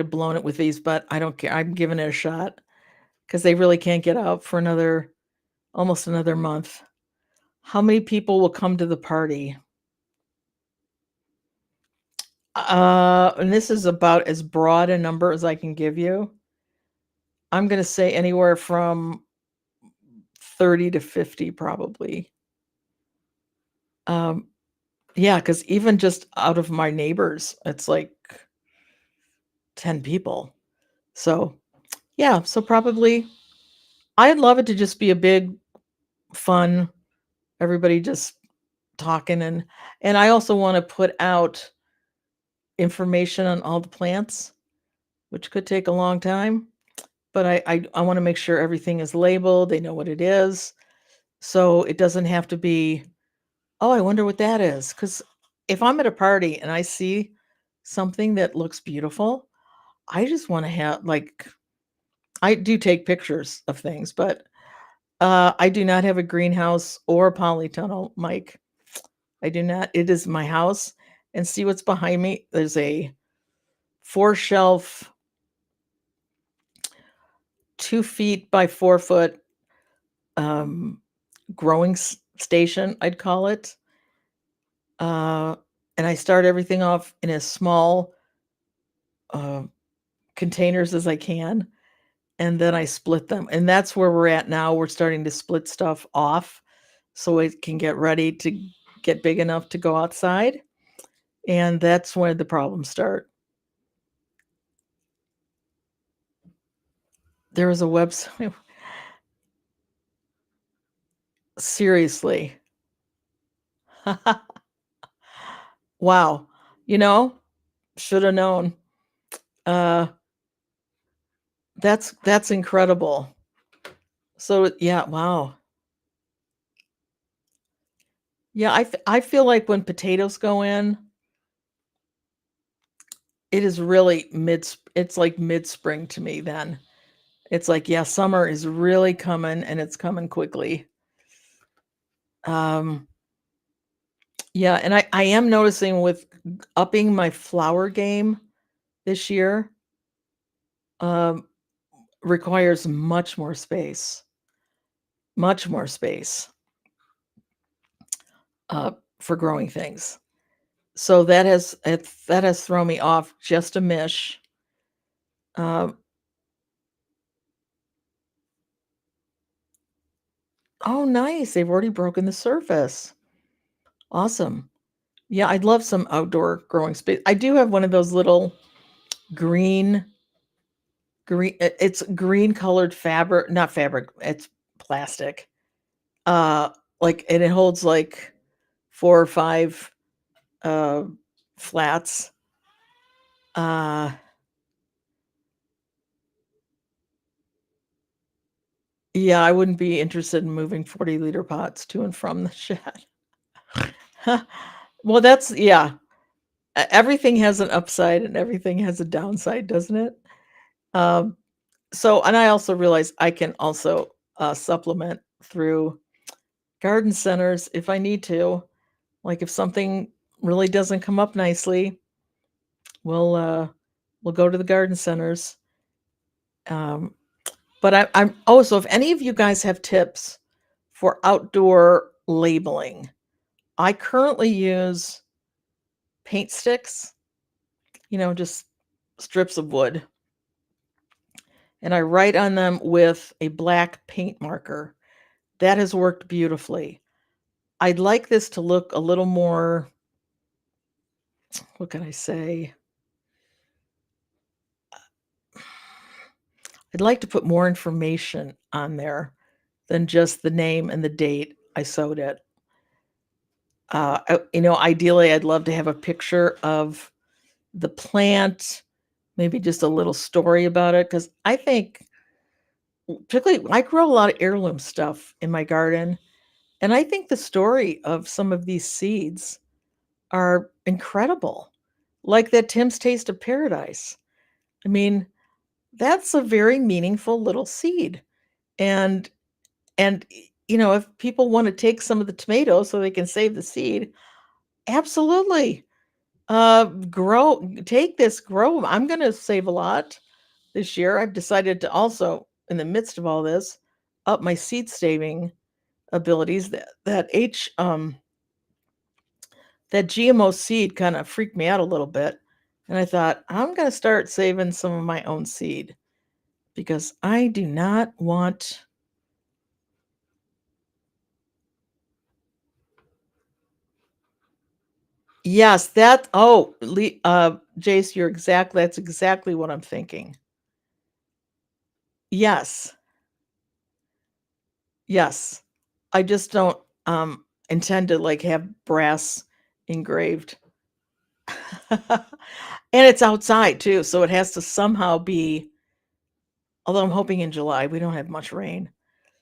blown it with these, but I don't care. I'm giving it a shot because they really can't get out for almost another month. How many people will come to the party? And this is about as broad a number as I can give you. I'm going to say anywhere from 30 to 50, probably. Um, yeah, because even just out of my neighbors, it's like 10 people. So, yeah, so probably I'd love it to just be a big fun, everybody just talking, and I also wanna put out information on all the plants, which could take a long time, but I wanna make sure everything is labeled, they know what it is, so it doesn't have to be, "Oh, I wonder what that is." Because if I'm at a party and I see something that looks beautiful, I just wanna have like, I do take pictures of things, but, I do not have a greenhouse or a polytunnel, Mike. I do not. It is my house, and see what's behind me? There's a 4-shelf, 2 feet by 4 foot, um, growing station, I'd call it. Uh, and I start everything off in as small, uh, containers as I can, and then I split them. And that's where we're at now. We're starting to split stuff off so it can get ready to get big enough to go outside. And that's where the problems start. There was a website. Seriously. Wow. You know, should have known. Uh, that's incredible. So yeah, wow. Yeah, I feel like when potatoes go in, it is really it's like mid-spring to me then. It's like, yeah, summer is really coming and it's coming quickly. Um, yeah, and I am noticing with upping my flower game this year, um, requires much more space, uh, for growing things. So that has thrown me off just a mish. Um, oh, nice. They've already broken the surface. Awesome. Yeah, I'd love some outdoor growing space. I do have one of those little green it's green colored fabric, not fabric, it's plastic. Uh like, and it holds like 4 or 5 uh flats. Uh yeah, I wouldn't be interested in moving 40-liter pots to and from the shed. Well, that's yeah. Everything has an upside and everything has a downside, doesn't it? Um, so and I also realize I can also, supplement through garden centers if I need to. Like, if something really doesn't come up nicely, we'll, uh, we'll go to the garden centers. Um, but I'm oh, so if any of you guys have tips for outdoor labeling, I currently use paint sticks, just strips of wood, and I write on them with a black paint marker. That has worked beautifully. I'd like this to look a little more, what can I say? I'd like to put more information on there than just the name and the date I sewed it. Ideally, I'd love to have a picture of the plant, maybe just a little story about it, because I think, particularly, I grow a lot of heirloom stuff in my garden, and I think the story of some of these seeds are incredible. Like that Tim's Taste of Paradise. I mean, that's a very meaningful little seed. And if people want to take some of the tomatoes so they can save the seed, absolutely. Take this, grow 'em. I'm going to save a lot this year. I've decided to also, in the midst of all this, up my seed saving abilities. That GMO seed kind of freaked me out a little bit. And I thought, I'm going to start saving some of my own seed because I do not want. Yes, Jace, that's exactly what I'm thinking. Yes. Yes. I just don't, intend to, like, have brass engraved. And it's outside too, so it has to somehow be, although I'm hoping in July, we don't have much rain.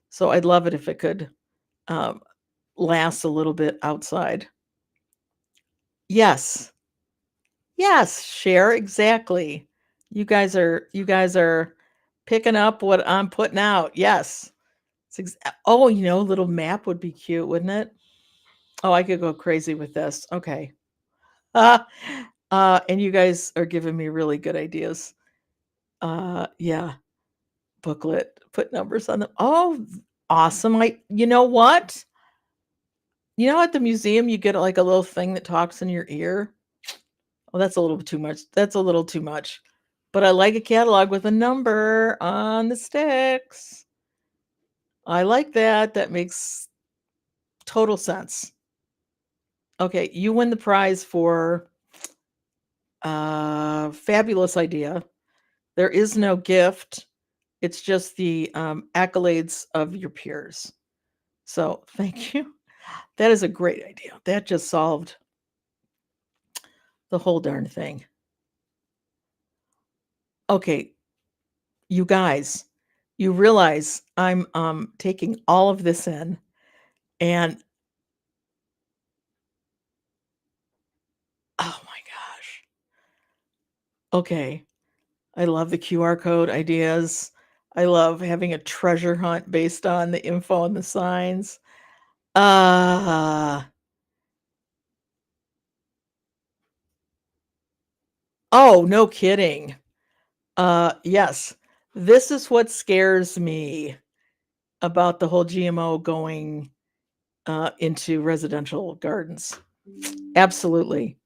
So I'd love it if it could, um, last a little bit outside. Yes. Yes, share, exactly. You guys are picking up what I'm putting out. Yes. Oh, a little map would be cute, wouldn't it? Oh, I could go crazy with this. Okay. Uh, and you guys are giving me really good ideas. Yeah, booklet, put numbers on them. Oh, awesome. You know what? You know, at the museum, you get like a little thing that talks in your ear. Well, that's a little bit too much. That's a little too much. But I like a catalog with a number on the sticks. I like that. That makes total sense. Okay, you win the prize for fabulous idea. There is no gift. It's just the accolades of your peers. So thank you. That is a great idea. That just solved the whole darn thing. Okay, you guys, you realize I'm taking all of this in, and oh my gosh. Okay. I love the QR code ideas. I love having a treasure hunt based on the info and the signs. Uh oh, no kidding. Yes. This is what scares me about the whole GMO going into residential gardens. Absolutely.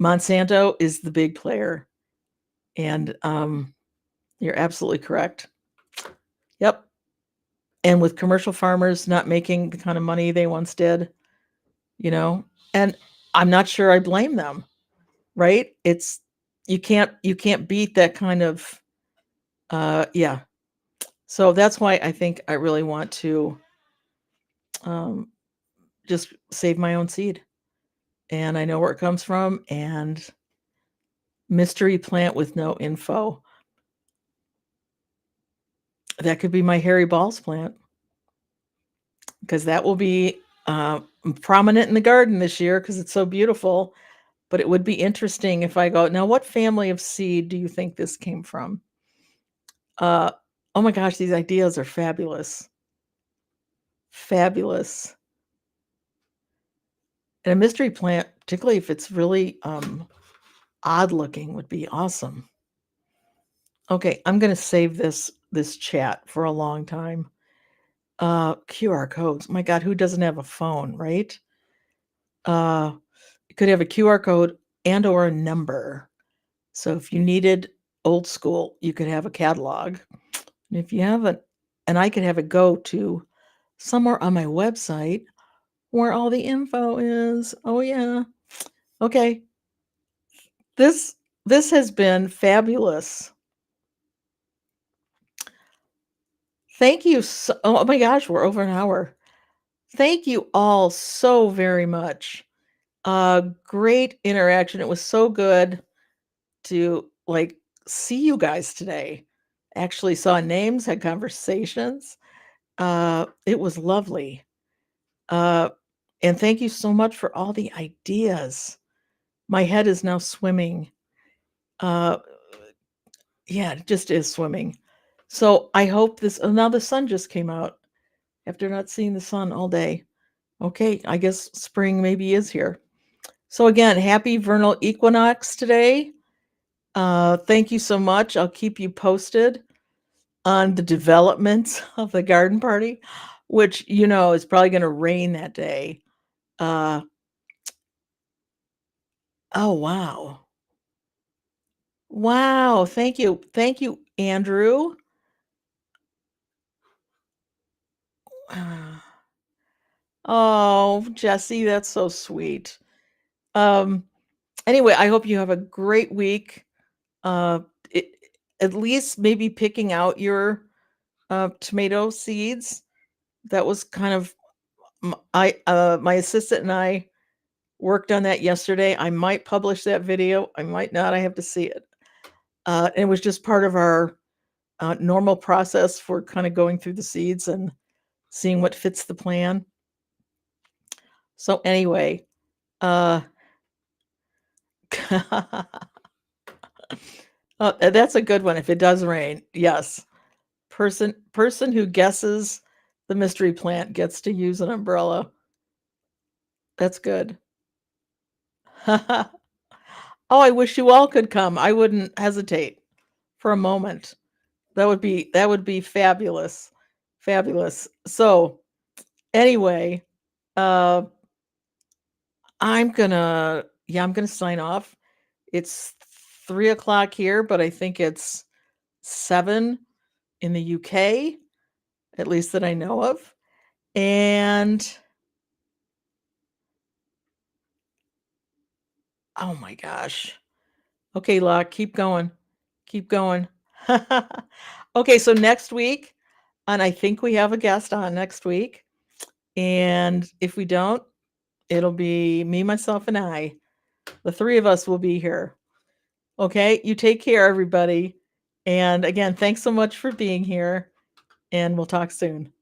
Monsanto is the big player. And you're absolutely correct. Yep. And with commercial farmers not making the kind of money they once did, you know, and I'm not sure I blame them, right? It's you can't beat that kind of yeah. So that's why I think I really want to um just save my own seed. And I know where it comes from, and mystery plant with no info. That could be my hairy balls plant, because that will be prominent in the garden this year because it's so beautiful. But it would be interesting if I go, now, what family of seed do you think this came from? Uh, oh my gosh, these ideas are fabulous. Fabulous. And a mystery plant, particularly if it's really odd looking, would be awesome. Okay, I'm going to save this chat for a long time. QR codes. My God, who doesn't have a phone, right? You could have a QR code and or a number. So if you needed old school, you could have a catalog. And if you haven't, and I could have it go to somewhere on my website where all the info is. Oh yeah. Okay. This this has been fabulous. Thank you oh my gosh, we're over an hour. Thank you all so very much. Great interaction. It was so good to like see you guys today. Actually saw names, had conversations. It was lovely. Uh, and thank you so much for all the ideas. My head is now swimming. Uh, yeah, it just is swimming. So I hope this. Oh, now the sun just came out after not seeing the sun all day. Okay, I guess spring maybe is here. So again, happy vernal equinox today. Thank you so much. I'll keep you posted on the developments of the garden party, which is probably going to rain that day. Uh, oh wow, wow! Thank you, Andrew. Oh, Jesse, that's so sweet. Um, anyway, I hope you have a great week. Uh, it, at least maybe picking out your tomato seeds. That was kind of My assistant and I worked on that yesterday. I might publish that video. I might not. I have to see it. It was just part of our normal process for kind of going through the seeds and seeing what fits the plan. So anyway, that's a good one. If it does rain, yes. Person who guesses the mystery plant gets to use an umbrella. That's good. Oh, I wish you all could come. I wouldn't hesitate for a moment. That would be fabulous. Fabulous. So, anyway, uh I'm gonna sign off. It's 3 o'clock here, but I think it's 7 in the UK, at least that I know of. And oh my gosh. Okay, Locke, keep going. Keep going. Okay, so next week, and I think we have a guest on next week. And if we don't, it'll be me, myself, and I. The three of us will be here. Okay, you take care, everybody. And again, thanks so much for being here, and we'll talk soon.